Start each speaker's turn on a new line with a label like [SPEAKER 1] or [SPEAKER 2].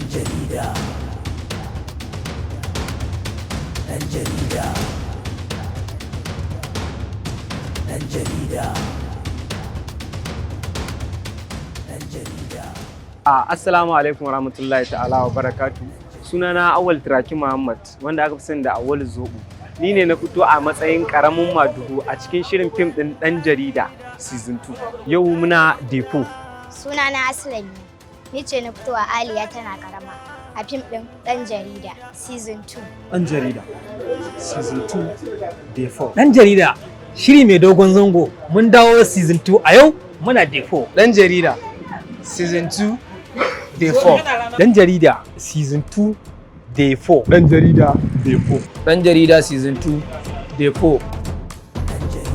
[SPEAKER 1] ɗan jarida, ɗan jarida, ɗan jarida, ɗan jarida.
[SPEAKER 2] Assalamu alaikum warahmatullahi ta'ala wa barakatu. Sunana Awal Turaki Muhammad wanda aka fi sani da Awal Zobo. Ni ne na fito a matsayin karamin madugu a cikin shirin fim ɗin ɗan jarida season 2. Yau muna depo.
[SPEAKER 3] Sunana Aslami. Ni ce na fito a Aliya tana karama a fim ɗin ɗan jarida season 2.
[SPEAKER 4] Ɗan jarida season 2 depo. Ɗan jarida shiri mai dogon zango mun dawo season 2 a yau muna depo.
[SPEAKER 2] Ɗan jarida season 2 day 4.
[SPEAKER 4] Ɗan jarida season 2 day 4.
[SPEAKER 2] Ɗan jarida depo.
[SPEAKER 4] Ɗan jarida season 2 day 4.
[SPEAKER 1] Ɗan jarida.